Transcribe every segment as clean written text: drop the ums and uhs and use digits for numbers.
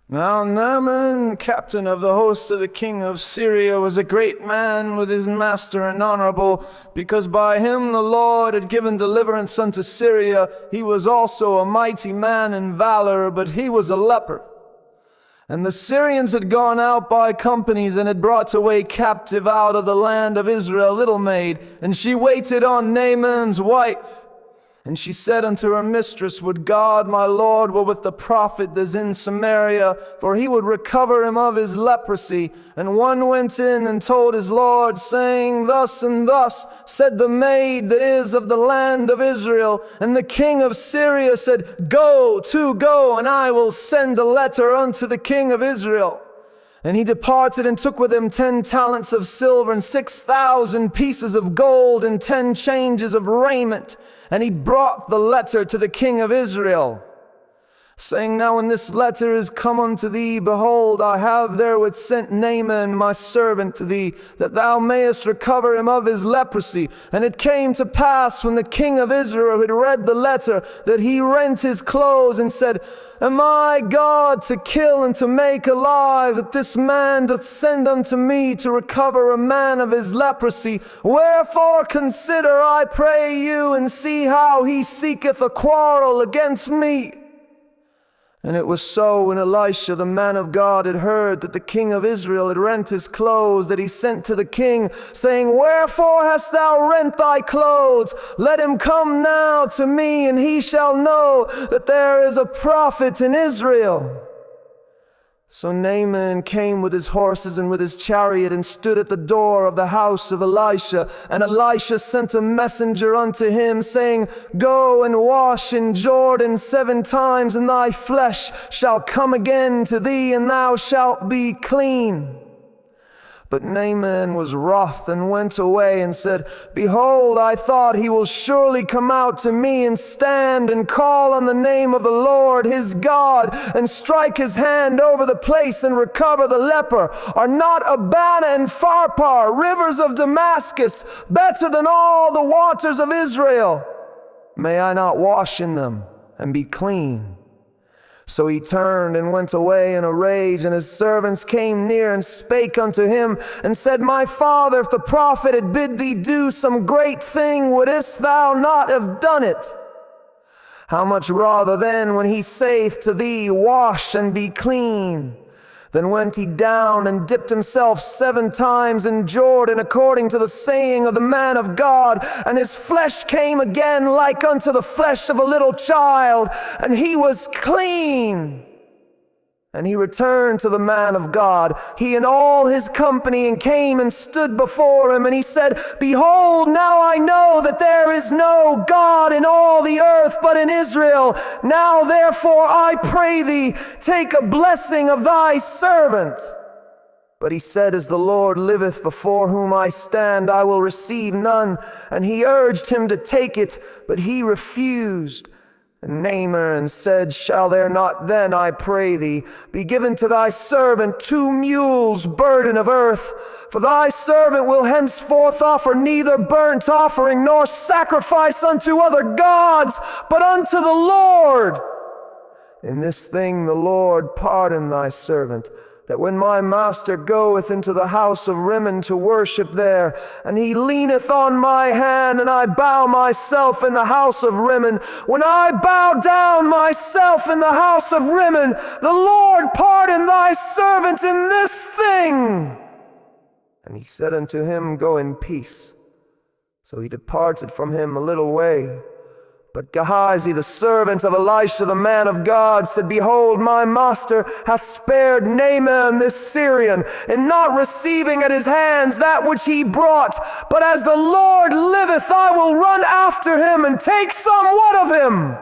Now Naaman, captain of the host of the king of Syria, was a great man with his master and honorable, because by him the Lord had given deliverance unto Syria. He was also a mighty man in valor, but he was a leper. And the Syrians had gone out by companies, and had brought away captive out of the land of Israel a little maid, and she waited on Naaman's wife. And she said unto her mistress, Would God my Lord were with the prophet that is in Samaria, for he would recover him of his leprosy. And one went in and told his Lord, saying, Thus and thus said the maid that is of the land of Israel. And the king of Syria said, Go, and I will send a letter unto the king of Israel. And he departed and took with him 10 talents of silver and 6,000 pieces of gold and 10 changes of raiment. And he brought the letter to the king of Israel, saying, Now when this letter is come unto thee, behold, I have therewith sent Naaman my servant to thee, that thou mayest recover him of his leprosy. And it came to pass, when the king of Israel had read the letter, that he rent his clothes and said, Am I God to kill and to make alive, that this man doth send unto me to recover a man of his leprosy? Wherefore consider, I pray you, and see how he seeketh a quarrel against me. And it was so, when Elisha the man of God had heard that the king of Israel had rent his clothes, that he sent to the king, saying, Wherefore hast thou rent thy clothes? Let him come now to me, and he shall know that there is a prophet in Israel. So Naaman came with his horses and with his chariot, and stood at the door of the house of Elisha. And Elisha sent a messenger unto him, saying, Go and wash in Jordan 7 times, and thy flesh shall come again to thee, and thou shalt be clean. But Naaman was wroth, and went away, and said, Behold, I thought he will surely come out to me, and stand and call on the name of the Lord his God, and strike his hand over the place, and recover the leper. Are not Abana and Pharpar, rivers of Damascus, better than all the waters of Israel? May I not wash in them, and be clean? So he turned and went away in a rage, and his servants came near and spake unto him, and said, My father, if the prophet had bid thee do some great thing, wouldest thou not have done it? How much rather then, when he saith to thee, Wash and be clean? Then went he down and dipped himself 7 times in Jordan, according to the saying of the man of God, and his flesh came again like unto the flesh of a little child, and he was clean. And he returned to the man of God, he and all his company, and came and stood before him. And he said, Behold, now I know that there is no God in all the earth but in Israel. Now therefore I pray thee, take a blessing of thy servant. But he said, As the Lord liveth, before whom I stand, I will receive none. And he urged him to take it, but he refused. And Naaman said, Shall there not then, I pray thee, be given to thy servant 2 mules burden of earth? For thy servant will henceforth offer neither burnt offering nor sacrifice unto other gods, but unto the Lord. In this thing the Lord pardon thy servant, that when my master goeth into the house of Rimmon to worship there, and he leaneth on my hand, and I bow myself in the house of Rimmon, when I bow down myself in the house of Rimmon, the Lord pardon thy servant in this thing. And he said unto him, Go in peace. So he departed from him a little way. But Gehazi, the servant of Elisha the man of God, said, Behold, my master hath spared Naaman this Syrian, in not receiving at his hands that which he brought. But as the Lord liveth, I will run after him, and take somewhat of him.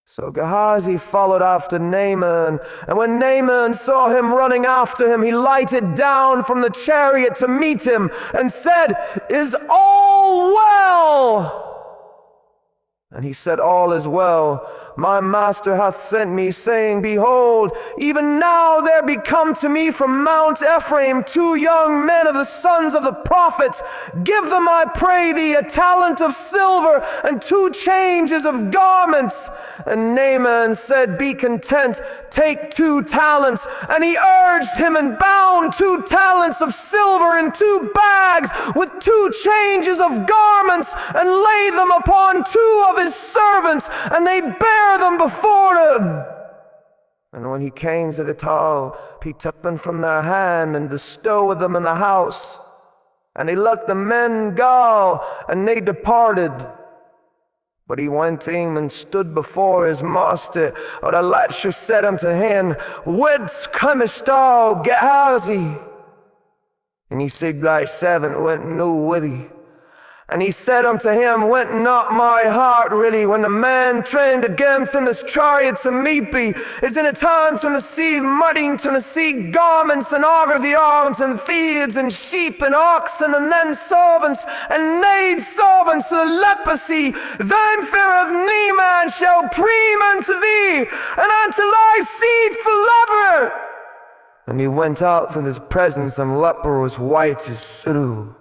So Gehazi followed after Naaman, and when Naaman saw him running after him, he lighted down from the chariot to meet him, and said, Is all well? And he said, All is well, my master hath sent me, saying, Behold, even now there be come to me from Mount Ephraim 2 young men of the sons of the prophets. Give them, I pray thee, a talent of silver and 2 changes of garments. And Naaman said, Be content, take 2 talents. And he urged him and bound 2 talents of silver in 2 bags with 2 changes of garments, and laid them upon 2 of his servants, and they bare them before him. And when he came to the tall, he took them from their hand and bestowed them in the house. And he let the men go, and they departed. But he went in and stood before his master. And Elisha said unto him, Whence comest thou, Gehazi? And he said, Thy servant went no with thee. And he said unto him, Went not my heart really when the man trained against in his chariot to meet thee, is in a time to receive mudding, to receive garments and over the arms and fields and sheep and oxen, and then servants and maid servants of leprosy. Then fear of Naaman shall preem unto thee, and unto thy seed forever. And he went out from his presence, and leper was white as snow.